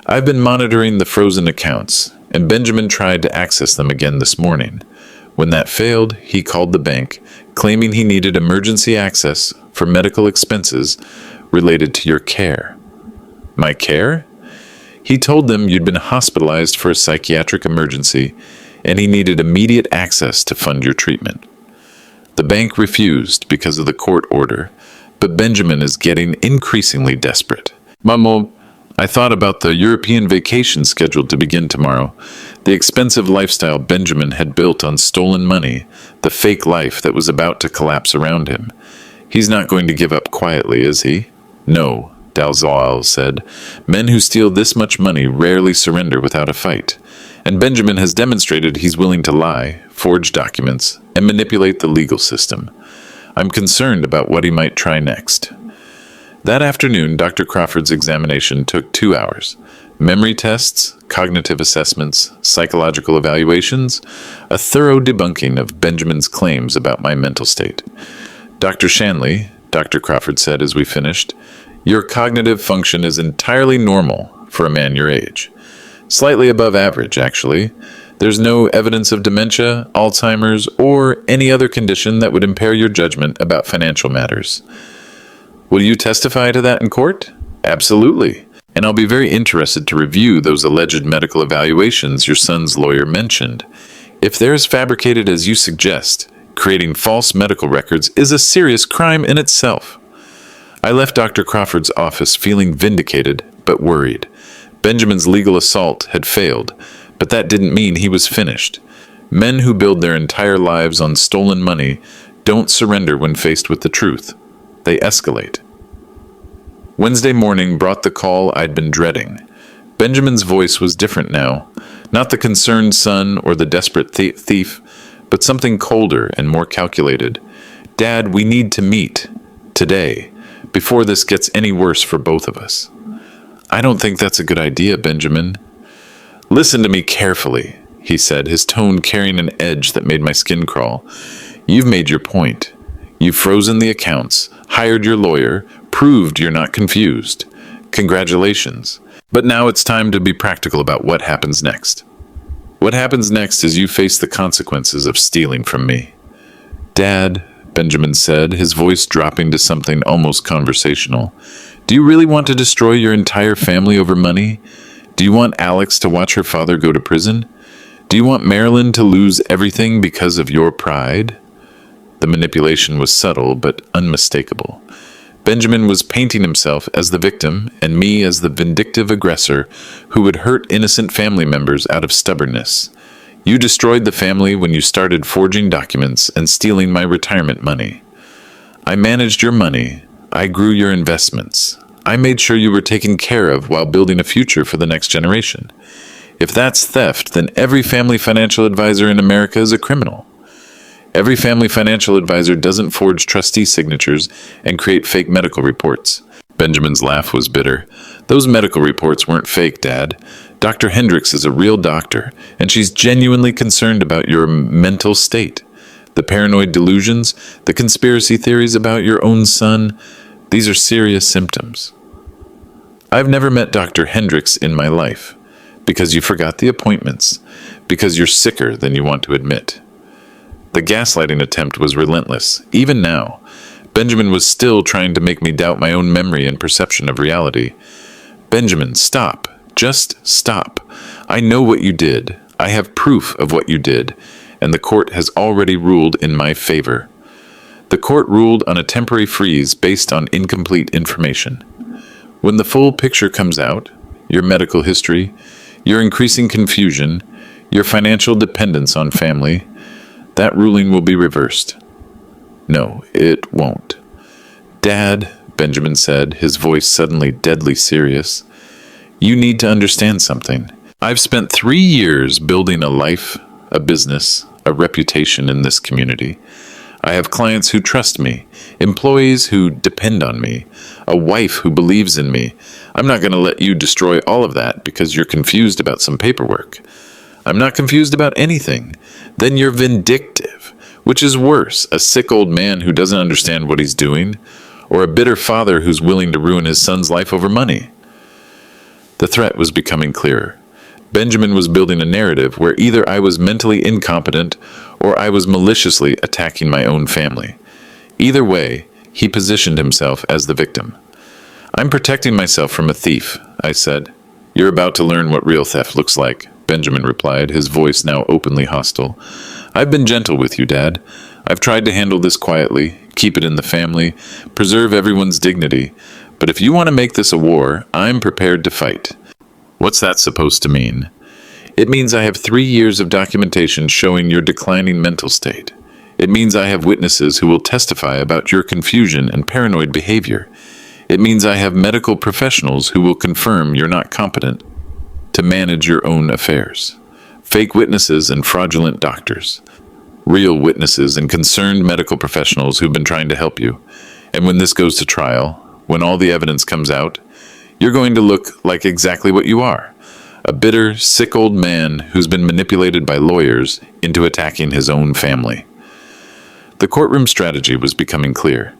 I've been monitoring the frozen accounts, and Benjamin tried to access them again this morning. When that failed, he called the bank, claiming he needed emergency access for medical expenses related to your care. My care? He told them you'd been hospitalized for a psychiatric emergency, and he needed immediate access to fund your treatment. The bank refused because of the court order, but Benjamin is getting increasingly desperate. Mamo, I thought about the European vacation scheduled to begin tomorrow. The expensive lifestyle Benjamin had built on stolen money, the fake life that was about to collapse around him. He's not going to give up quietly, is he? No, Dalziel said. Men who steal this much money rarely surrender without a fight. And Benjamin has demonstrated he's willing to lie, forge documents, and manipulate the legal system. I'm concerned about what he might try next. That afternoon, Dr. Crawford's examination took 2 hours. Memory tests, cognitive assessments, psychological evaluations, a thorough debunking of Benjamin's claims about my mental state. Dr. Shanley, Dr. Crawford said as we finished, your cognitive function is entirely normal for a man your age. Slightly above average, actually. There's no evidence of dementia, Alzheimer's, or any other condition that would impair your judgment about financial matters. Will you testify to that in court? Absolutely. And I'll be very interested to review those alleged medical evaluations your son's lawyer mentioned. If they're as fabricated as you suggest, creating false medical records is a serious crime in itself. I left Dr. Crawford's office feeling vindicated, but worried. Benjamin's legal assault had failed, but that didn't mean he was finished. Men who build their entire lives on stolen money don't surrender when faced with the truth. They escalate. Wednesday morning brought the call I'd been dreading. Benjamin's voice was different now, not the concerned son or the desperate thief, but something colder and more calculated. Dad, we need to meet. Today, before this gets any worse for both of us. I don't think that's a good idea, Benjamin. Listen to me carefully, he said, his tone carrying an edge that made my skin crawl. You've made your point. You've frozen the accounts, hired your lawyer, proved you're not confused. Congratulations. But now it's time to be practical about what happens next. What happens next is you face the consequences of stealing from me. Dad, Benjamin said, his voice dropping to something almost conversational. Do you really want to destroy your entire family over money? Do you want Alex to watch her father go to prison? Do you want Marilyn to lose everything because of your pride? The manipulation was subtle but unmistakable. Benjamin was painting himself as the victim and me as the vindictive aggressor who would hurt innocent family members out of stubbornness. You destroyed the family when you started forging documents and stealing my retirement money. I managed your money. I grew your investments. I made sure you were taken care of while building a future for the next generation. If that's theft, then every family financial advisor in America is a criminal. Every family financial advisor doesn't forge trustee signatures and create fake medical reports. Benjamin's laugh was bitter. Those medical reports weren't fake, Dad. Dr. Hendricks is a real doctor, and she's genuinely concerned about your mental state. The paranoid delusions, the conspiracy theories about your own son, these are serious symptoms. I've never met Dr. Hendricks in my life, because you forgot the appointments, because you're sicker than you want to admit. The gaslighting attempt was relentless. Even now, Benjamin was still trying to make me doubt my own memory and perception of reality. Benjamin, stop. Just stop. I know what you did. I have proof of what you did, and the court has already ruled in my favor. The court ruled on a temporary freeze based on incomplete information. When the full picture comes out, your medical history, your increasing confusion, your financial dependence on family, that ruling will be reversed. No, it won't. Dad, Benjamin said, his voice suddenly deadly serious, you need to understand something. I've spent 3 years building a life, a business, a reputation in this community. I have clients who trust me, employees who depend on me, a wife who believes in me. I'm not going to let you destroy all of that because you're confused about some paperwork. I'm not confused about anything. Then you're vindictive, which is worse, a sick old man who doesn't understand what he's doing, or a bitter father who's willing to ruin his son's life over money. The threat was becoming clearer. Benjamin was building a narrative where either I was mentally incompetent or I was maliciously attacking my own family. Either way, he positioned himself as the victim. I'm protecting myself from a thief, I said. You're about to learn what real theft looks like, Benjamin replied, his voice now openly hostile. I've been gentle with you, Dad. I've tried to handle this quietly, keep it in the family, preserve everyone's dignity. But if you want to make this a war, I'm prepared to fight. What's that supposed to mean? It means I have 3 years of documentation showing your declining mental state. It means I have witnesses who will testify about your confusion and paranoid behavior. It means I have medical professionals who will confirm you're not competent to manage your own affairs. Fake witnesses and fraudulent doctors. Real witnesses and concerned medical professionals who've been trying to help you. And when this goes to trial, when all the evidence comes out, you're going to look like exactly what you are. A bitter, sick old man who's been manipulated by lawyers into attacking his own family. The courtroom strategy was becoming clear.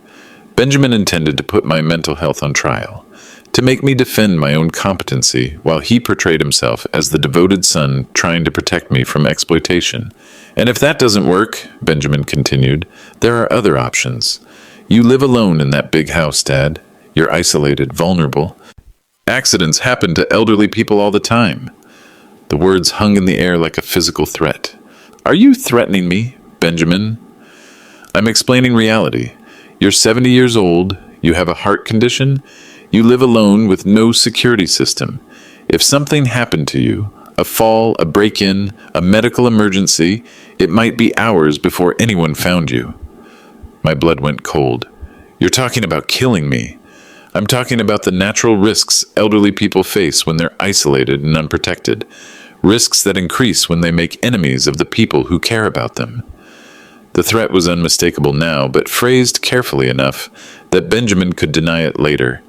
Benjamin intended to put my mental health on trial, to make me defend my own competency while he portrayed himself as the devoted son trying to protect me from exploitation. And if that doesn't work, Benjamin continued, there are other options. You live alone in that big house, Dad. You're isolated, vulnerable. Accidents happen to elderly people all the time. The words hung in the air like a physical threat. Are you threatening me, Benjamin? I'm explaining reality. You're 70 years old, you have a heart condition, you live alone with no security system. If something happened to you, a fall, a break-in, a medical emergency, it might be hours before anyone found you. My blood went cold. You're talking about killing me. I'm talking about the natural risks elderly people face when they're isolated and unprotected. Risks that increase when they make enemies of the people who care about them. The threat was unmistakable now, but phrased carefully enough that Benjamin could deny it later.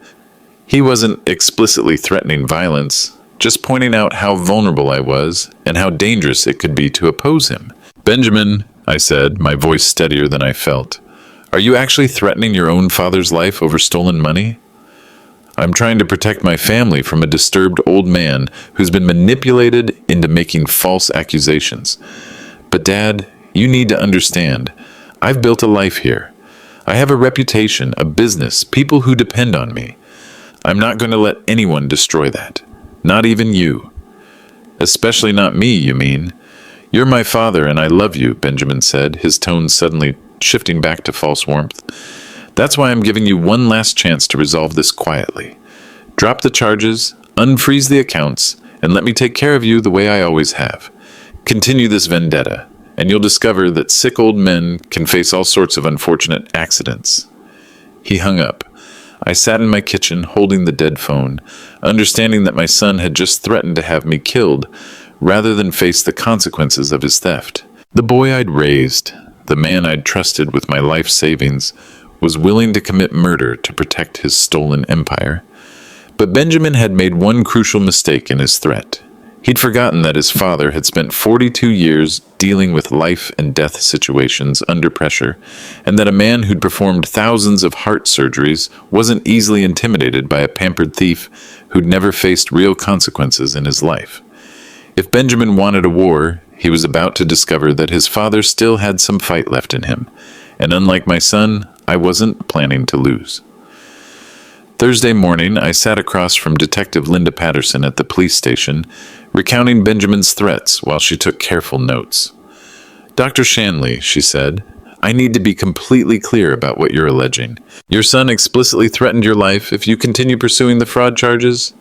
He wasn't explicitly threatening violence, just pointing out how vulnerable I was and how dangerous it could be to oppose him. Benjamin, I said, my voice steadier than I felt, are you actually threatening your own father's life over stolen money? I'm trying to protect my family from a disturbed old man who's been manipulated into making false accusations. But Dad, you need to understand, I've built a life here. I have a reputation, a business, people who depend on me. I'm not going to let anyone destroy that. Not even you. Especially not me, you mean? You're my father and I love you, Benjamin said, his tone suddenly shifting back to false warmth. That's why I'm giving you one last chance to resolve this quietly. Drop the charges, unfreeze the accounts, and let me take care of you the way I always have. Continue this vendetta, and you'll discover that sick old men can face all sorts of unfortunate accidents. He hung up. I sat in my kitchen holding the dead phone, understanding that my son had just threatened to have me killed, rather than face the consequences of his theft. The boy I'd raised, the man I'd trusted with my life savings, was willing to commit murder to protect his stolen empire. But Benjamin had made one crucial mistake in his threat. He'd forgotten that his father had spent 42 years dealing with life and death situations under pressure, and that a man who'd performed thousands of heart surgeries wasn't easily intimidated by a pampered thief who'd never faced real consequences in his life. If Benjamin wanted a war, he was about to discover that his father still had some fight left in him, and unlike my son, I wasn't planning to lose. Thursday morning, I sat across from Detective Linda Patterson at the police station, recounting Benjamin's threats while she took careful notes. "Dr. Shanley," she said, "I need to be completely clear about what you're alleging. Your son explicitly threatened your life if you continue pursuing the fraud charges?"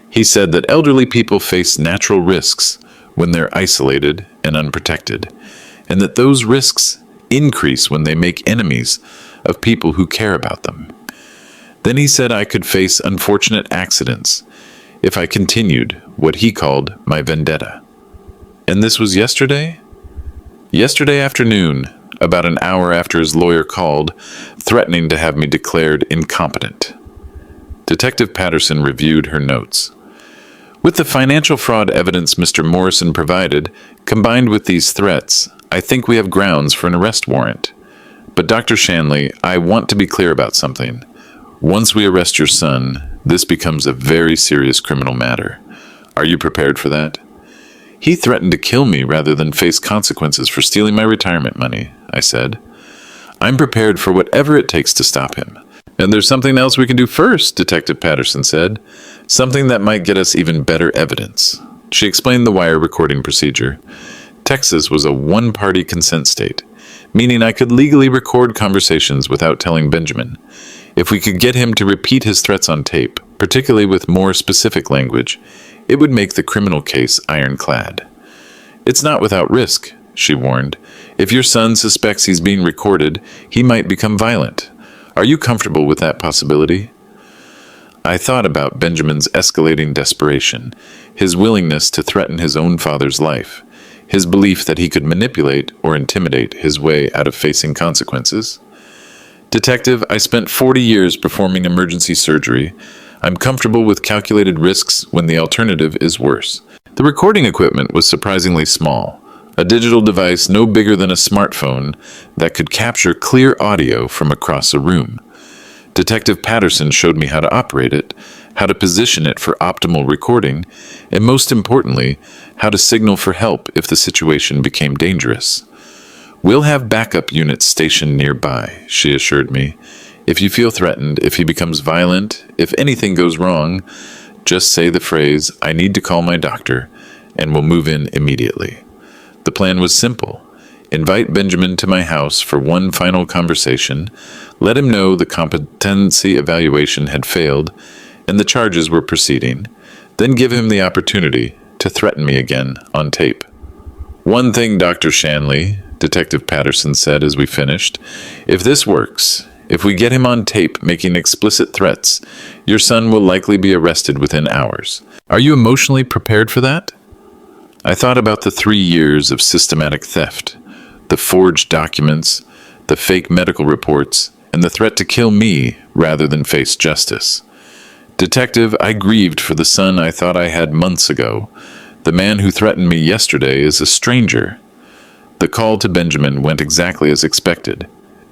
He said that elderly people face natural risks when they're isolated and unprotected, and that those risks increase when they make enemies of people who care about them. Then he said I could face unfortunate accidents if I continued what he called my vendetta. And this was yesterday? Yesterday afternoon, about an hour after his lawyer called, threatening to have me declared incompetent. Detective Patterson reviewed her notes. With the financial fraud evidence Mr. Morrison provided, combined with these threats, I think we have grounds for an arrest warrant. But Dr. Shanley, I want to be clear about something. Once we arrest your son, this becomes a very serious criminal matter. Are you prepared for that? He threatened to kill me rather than face consequences for stealing my retirement money, I said. I'm prepared for whatever it takes to stop him. And there's something else we can do first, Detective Patterson said. Something that might get us even better evidence. She explained the wire recording procedure. Texas was a one-party consent state, meaning I could legally record conversations without telling Benjamin. If we could get him to repeat his threats on tape, particularly with more specific language, it would make the criminal case ironclad. It's not without risk, she warned. If your son suspects he's being recorded, he might become violent. Are you comfortable with that possibility? I thought about Benjamin's escalating desperation, his willingness to threaten his own father's life, his belief that he could manipulate or intimidate his way out of facing consequences. Detective, I spent 40 years performing emergency surgery. I'm comfortable with calculated risks when the alternative is worse. The recording equipment was surprisingly small, a digital device no bigger than a smartphone that could capture clear audio from across a room. Detective Patterson showed me how to operate it, how to position it for optimal recording, and most importantly, how to signal for help if the situation became dangerous. We'll have backup units stationed nearby, she assured me. If you feel threatened, if he becomes violent, if anything goes wrong, just say the phrase, I need to call my doctor, and we'll move in immediately. The plan was simple. Invite Benjamin to my house for one final conversation, let him know the competency evaluation had failed, and the charges were proceeding, then give him the opportunity to threaten me again on tape. One thing, Dr. Shanley, Detective Patterson said as we finished, if this works, if we get him on tape making explicit threats, your son will likely be arrested within hours. Are you emotionally prepared for that? I thought about the 3 years of systematic theft, the forged documents, the fake medical reports, and the threat to kill me rather than face justice. Detective, I grieved for the son I thought I had months ago. The man who threatened me yesterday is a stranger. The call to Benjamin went exactly as expected.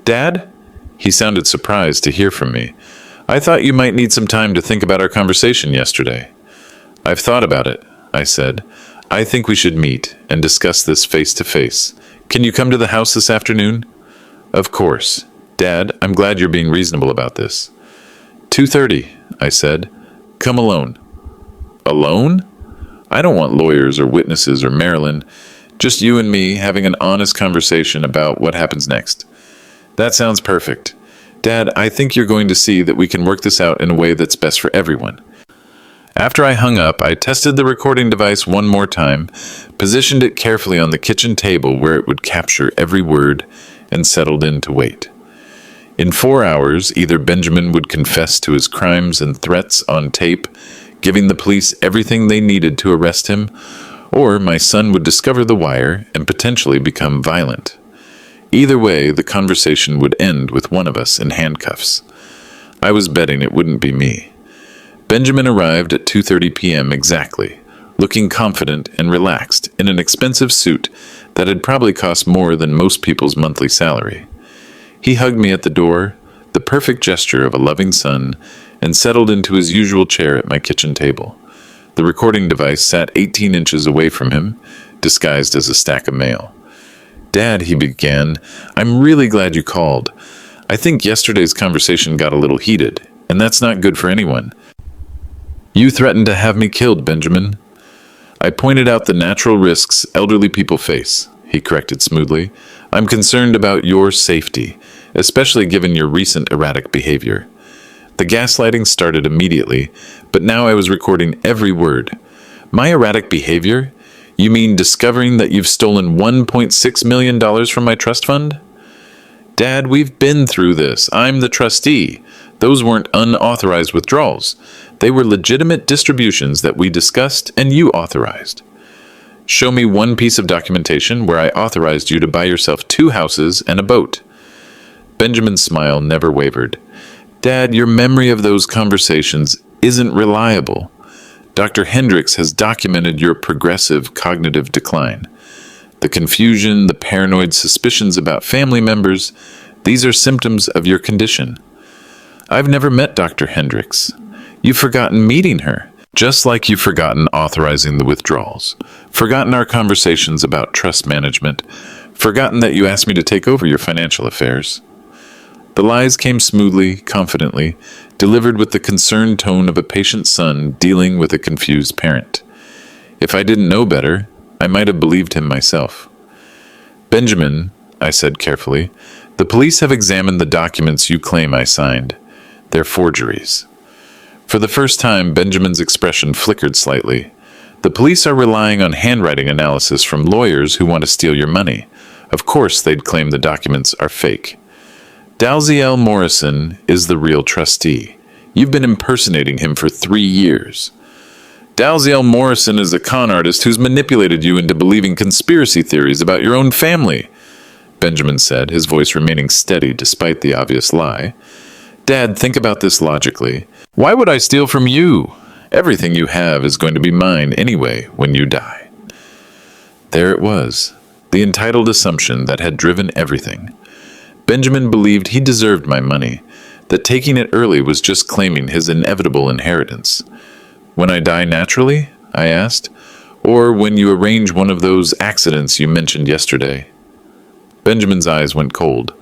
Dad? He sounded surprised to hear from me. I thought you might need some time to think about our conversation yesterday. I've thought about it, I said. I think we should meet and discuss this face to face. Can you come to the house this afternoon? Of course. Dad, I'm glad you're being reasonable about this. 2:30, I said. Come alone. Alone? I don't want lawyers or witnesses or Marilyn. Just you and me having an honest conversation about what happens next. That sounds perfect. Dad, I think you're going to see that we can work this out in a way that's best for everyone. After I hung up, I tested the recording device one more time, positioned it carefully on the kitchen table where it would capture every word, and settled in to wait. In 4 hours, either Benjamin would confess to his crimes and threats on tape, giving the police everything they needed to arrest him, or my son would discover the wire and potentially become violent. Either way, the conversation would end with one of us in handcuffs. I was betting it wouldn't be me. Benjamin arrived at 2:30 p.m. exactly, looking confident and relaxed in an expensive suit that had probably cost more than most people's monthly salary. He hugged me at the door, the perfect gesture of a loving son, and settled into his usual chair at my kitchen table. The recording device sat 18 inches away from him, disguised as a stack of mail. "Dad," he began, "I'm really glad you called. I think yesterday's conversation got a little heated, and that's not good for anyone. You threatened to have me killed, Benjamin." "I pointed out the natural risks elderly people face," he corrected smoothly. "I'm concerned about your safety, especially given your recent erratic behavior." The gaslighting started immediately, but now I was recording every word. "My erratic behavior? You mean discovering that you've stolen $1.6 million from my trust fund?" "Dad, we've been through this. I'm the trustee. Those weren't unauthorized withdrawals. They were legitimate distributions that we discussed and you authorized." "Show me one piece of documentation where I authorized you to buy yourself 2 houses and a boat." Benjamin's smile never wavered. "Dad, your memory of those conversations isn't reliable. Dr. Hendricks has documented your progressive cognitive decline. The confusion, the paranoid suspicions about family members, these are symptoms of your condition." "I've never met Dr. Hendricks." "You've forgotten meeting her, just like you've forgotten authorizing the withdrawals, forgotten our conversations about trust management, forgotten that you asked me to take over your financial affairs." The lies came smoothly, confidently, delivered with the concerned tone of a patient son dealing with a confused parent. If I didn't know better, I might have believed him myself. "Benjamin," I said carefully, "the police have examined the documents you claim I signed. They're forgeries." For the first time, Benjamin's expression flickered slightly. "The police are relying on handwriting analysis from lawyers who want to steal your money. Of course they'd claim the documents are fake. Dalziel Morrison is the real trustee. You've been impersonating him for 3 years. Dalziel Morrison is a con artist who's manipulated you into believing conspiracy theories about your own family," Benjamin said, his voice remaining steady despite the obvious lie. "Dad, think about this logically. Why would I steal from you? Everything you have is going to be mine anyway when you die." There it was, the entitled assumption that had driven everything. Benjamin believed he deserved my money, that taking it early was just claiming his inevitable inheritance. "When I die naturally?" I asked. "Or when you arrange one of those accidents you mentioned yesterday?" Benjamin's eyes went cold.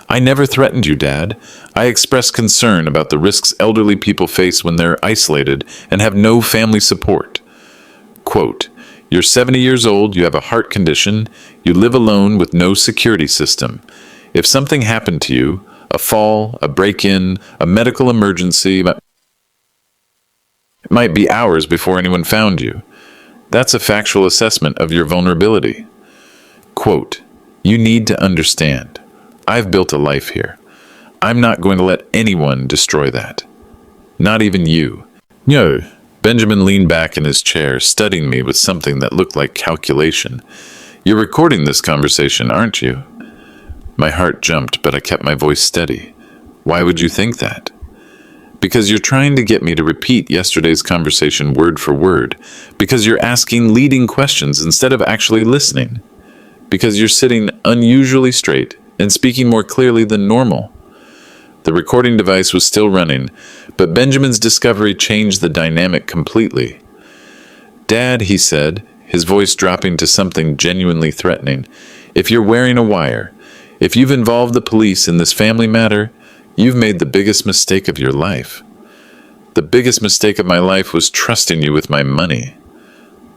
"I never threatened you, Dad. I expressed concern about the risks elderly people face when they're isolated and have no family support. Quote, you're 70 years old, you have a heart condition, you live alone with no security system. If something happened to you, a fall, a break-in, a medical emergency, it might be hours before anyone found you. That's a factual assessment of your vulnerability. Quote, you need to understand. I've built a life here. I'm not going to let anyone destroy that. Not even you." "No." Benjamin leaned back in his chair, studying me with something that looked like calculation. "You're recording this conversation, aren't you?" My heart jumped, but I kept my voice steady. "Why would you think that?" "Because you're trying to get me to repeat yesterday's conversation word for word. Because you're asking leading questions instead of actually listening. Because you're sitting unusually straight and speaking more clearly than normal." The recording device was still running, but Benjamin's discovery changed the dynamic completely. "Dad," he said, his voice dropping to something genuinely threatening, "if you're wearing a wire, if you've involved the police in this family matter, you've made the biggest mistake of your life. The biggest mistake of my life was trusting you with my money."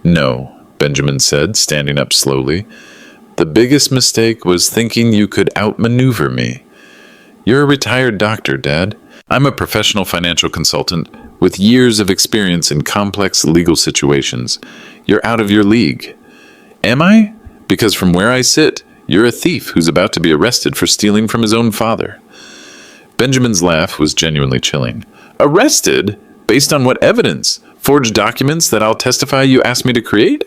"No," Benjamin said, standing up slowly. "The biggest mistake was thinking you could outmaneuver me. You're a retired doctor, Dad. I'm a professional financial consultant with years of experience in complex legal situations. You're out of your league." "Am I? Because from where I sit, you're a thief who's about to be arrested for stealing from his own father." Benjamin's laugh was genuinely chilling. "Arrested? Based on what evidence? Forged documents that I'll testify you asked me to create?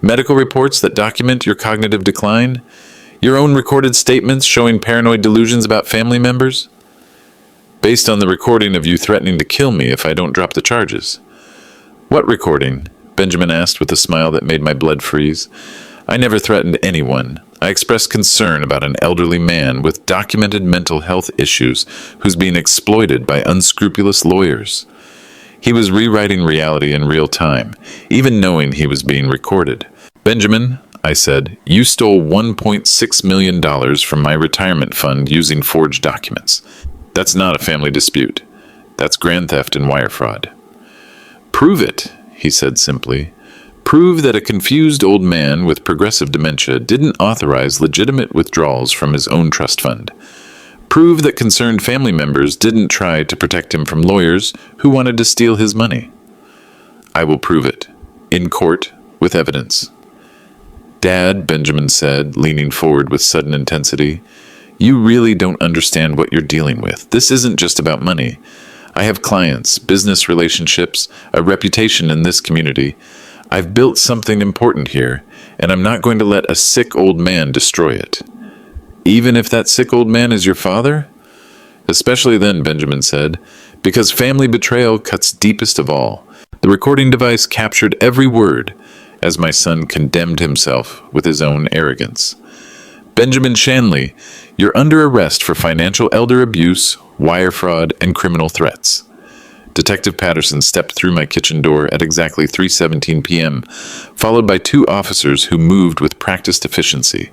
Medical reports that document your cognitive decline? Your own recorded statements showing paranoid delusions about family members? Based on the recording of you threatening to kill me if I don't drop the charges. What recording? Benjamin asked with a smile that made my blood freeze. I never threatened anyone. I expressed concern about an elderly man with documented mental health issues who's being exploited by unscrupulous lawyers. He was rewriting reality in real time, even knowing he was being recorded. Benjamin, I said, you stole $1.6 million from my retirement fund using forged documents. That's not a family dispute. That's grand theft and wire fraud. Prove it, he said simply. Prove that a confused old man with progressive dementia didn't authorize legitimate withdrawals from his own trust fund. Prove that concerned family members didn't try to protect him from lawyers who wanted to steal his money. I will prove it. In court, with evidence. Dad, Benjamin said, leaning forward with sudden intensity, you really don't understand what you're dealing with. This isn't just about money. I have clients, business relationships, a reputation in this community. I've built something important here, and I'm not going to let a sick old man destroy it. Even if that sick old man is your father? Especially then, Benjamin said, because family betrayal cuts deepest of all. The recording device captured every word as my son condemned himself with his own arrogance. Benjamin Shanley, you're under arrest for financial elder abuse, wire fraud, and criminal threats. Detective Patterson stepped through my kitchen door at exactly 3:17 p.m., followed by two officers who moved with practiced efficiency.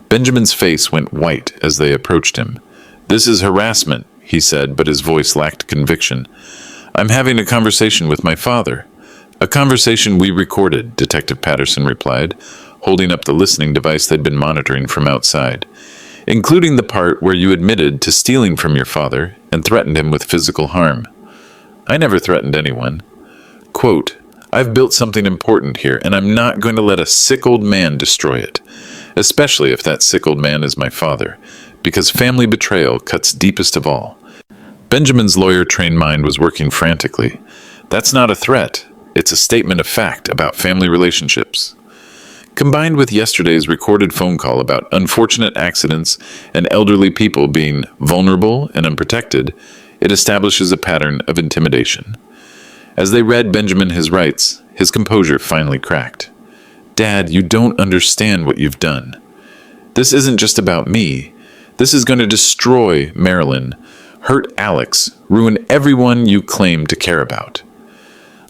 Benjamin's face went white as they approached him. This is harassment, he said, but his voice lacked conviction. I'm having a conversation with my father. A conversation we recorded, Detective Patterson replied, holding up the listening device they'd been monitoring from outside, including the part where you admitted to stealing from your father and threatened him with physical harm. I never threatened anyone. Quote, I've built something important here, and I'm not going to let a sick old man destroy it, especially if that sick old man is my father, because family betrayal cuts deepest of all. Benjamin's lawyer-trained mind was working frantically. That's not a threat. It's a statement of fact about family relationships. Combined with yesterday's recorded phone call about unfortunate accidents and elderly people being vulnerable and unprotected, it establishes a pattern of intimidation. As they read Benjamin his rights, his composure finally cracked. Dad, you don't understand what you've done. This isn't just about me. This is going to destroy Marilyn, hurt Alex, ruin everyone you claim to care about.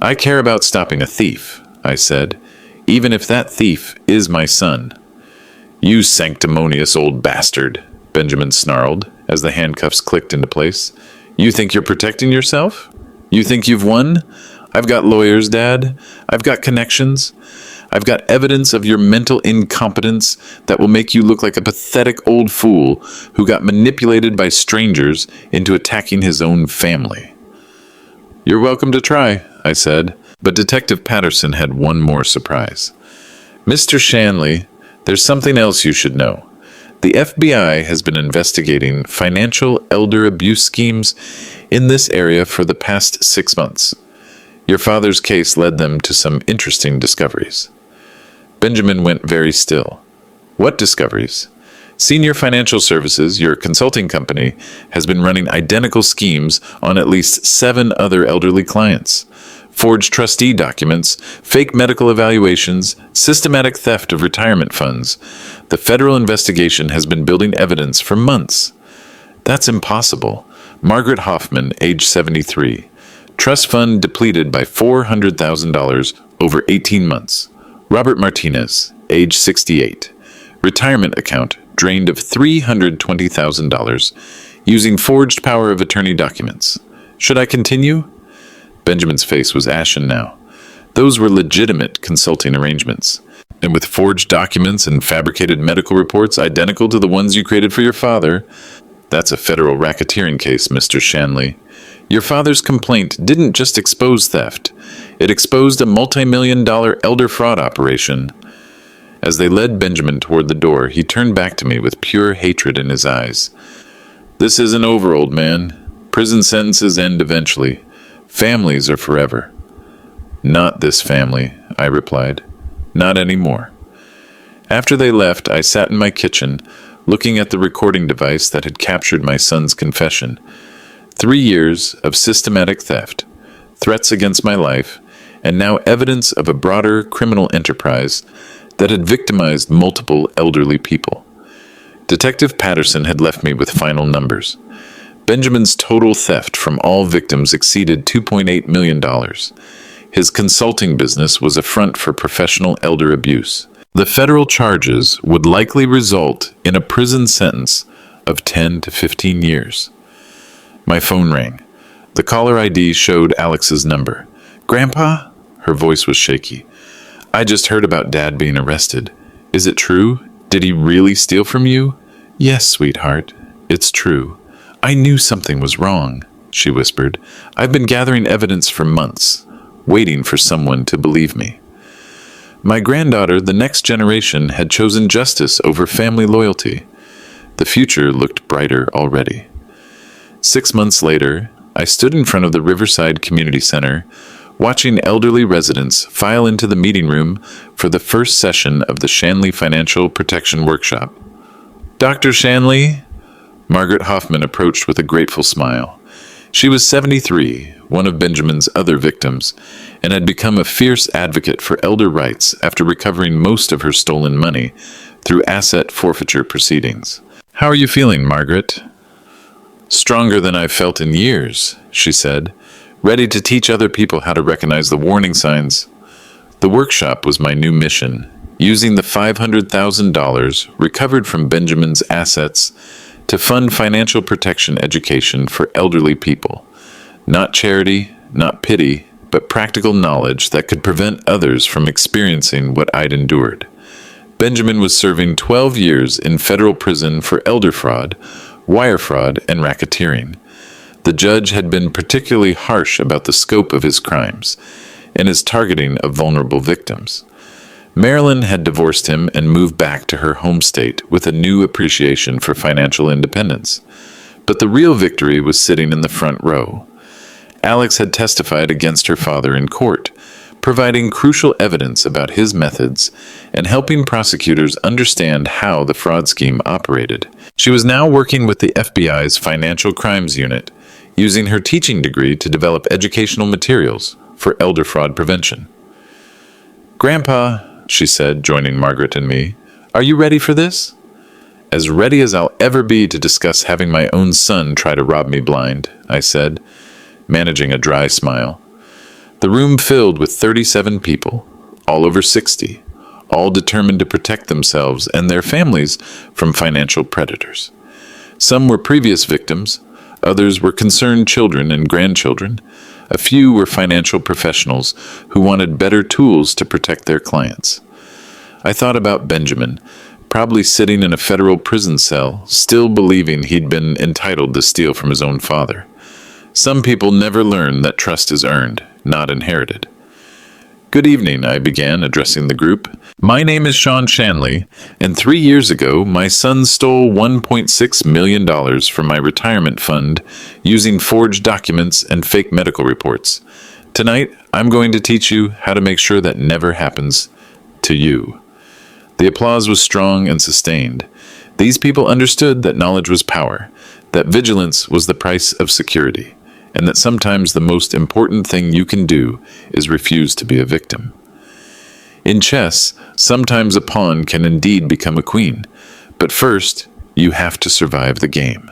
I care about stopping a thief, I said, even if that thief is my son. You sanctimonious old bastard, Benjamin snarled as the handcuffs clicked into place. You think you're protecting yourself? You think you've won? I've got lawyers, Dad. I've got connections. I've got evidence of your mental incompetence that will make you look like a pathetic old fool who got manipulated by strangers into attacking his own family. You're welcome to try, I said, but Detective Patterson had one more surprise. Mr. Shanley, there's something else you should know. The FBI has been investigating financial elder abuse schemes in this area for the past 6 months. Your father's case led them to some interesting discoveries. Benjamin went very still. What discoveries? Senior Financial Services, your consulting company, has been running identical schemes on at least 7 other elderly clients. Forged trustee documents, fake medical evaluations, systematic theft of retirement funds. The federal investigation has been building evidence for months. That's impossible. Margaret Hoffman, age 73. Trust fund depleted by $400,000 over 18 months. Robert Martinez, age 68. Retirement account drained of $320,000 using forged power of attorney documents. Should I continue? Benjamin's face was ashen now. Those were legitimate consulting arrangements. And with forged documents and fabricated medical reports identical to the ones you created for your father, that's a federal racketeering case, Mr. Shanley. Your father's complaint didn't just expose theft. It exposed a multi-million-dollar elder fraud operation. As they led Benjamin toward the door, he turned back to me with pure hatred in his eyes. This isn't over, old man. Prison sentences end eventually. Families are forever. Not this family, I replied. Not anymore. After they left, I sat in my kitchen, looking at the recording device that had captured my son's confession. 3 years of systematic theft, threats against my life, and now evidence of a broader criminal enterprise that had victimized multiple elderly people. Detective Patterson had left me with final numbers. Benjamin's total theft from all victims exceeded $2.8 million. His consulting business was a front for professional elder abuse. The federal charges would likely result in a prison sentence of 10 to 15 years. My phone rang. The caller ID showed Alex's number. "Grandpa?" Her voice was shaky. "I just heard about Dad being arrested. Is it true? Did he really steal from you?" "Yes, sweetheart. It's true. I knew something was wrong," she whispered. "I've been gathering evidence for months, waiting for someone to believe me." My granddaughter, the next generation, had chosen justice over family loyalty. The future looked brighter already. 6 months later, I stood in front of the Riverside Community Center, watching elderly residents file into the meeting room for the first session of the Shanley Financial Protection Workshop. "Dr. Shanley?" Margaret Hoffman approached with a grateful smile. She was 73, one of Benjamin's other victims, and had become a fierce advocate for elder rights after recovering most of her stolen money through asset forfeiture proceedings. "How are you feeling, Margaret?" "Stronger than I've felt in years," she said, ready to teach other people how to recognize the warning signs. The workshop was my new mission, using the $500,000 recovered from Benjamin's assets to fund financial protection education for elderly people. Not charity, not pity, but practical knowledge that could prevent others from experiencing what I'd endured. Benjamin was serving 12 years in federal prison for elder fraud, wire fraud, and racketeering. The judge had been particularly harsh about the scope of his crimes and his targeting of vulnerable victims. Marilyn had divorced him and moved back to her home state with a new appreciation for financial independence. But the real victory was sitting in the front row. Alex had testified against her father in court, providing crucial evidence about his methods and helping prosecutors understand how the fraud scheme operated. She was now working with the FBI's Financial Crimes Unit, using her teaching degree to develop educational materials for elder fraud prevention. "Grandpa," she said, joining Margaret and me, "are you ready for this?" "As ready as I'll ever be to discuss having my own son try to rob me blind," I said, managing a dry smile. The room filled with 37 people, all over 60, all determined to protect themselves and their families from financial predators. Some were previous victims, others were concerned children and grandchildren. A few were financial professionals who wanted better tools to protect their clients. I thought about Benjamin, probably sitting in a federal prison cell, still believing he'd been entitled to steal from his own father. Some people never learn that trust is earned, not inherited. "Good evening," I began, addressing the group. "My name is Sean Shanley, and 3 years ago, my son stole $1.6 million from my retirement fund using forged documents and fake medical reports. Tonight, I'm going to teach you how to make sure that never happens to you." The applause was strong and sustained. These people understood that knowledge was power, that vigilance was the price of security, and that sometimes the most important thing you can do is refuse to be a victim. In chess, sometimes a pawn can indeed become a queen, but first, you have to survive the game.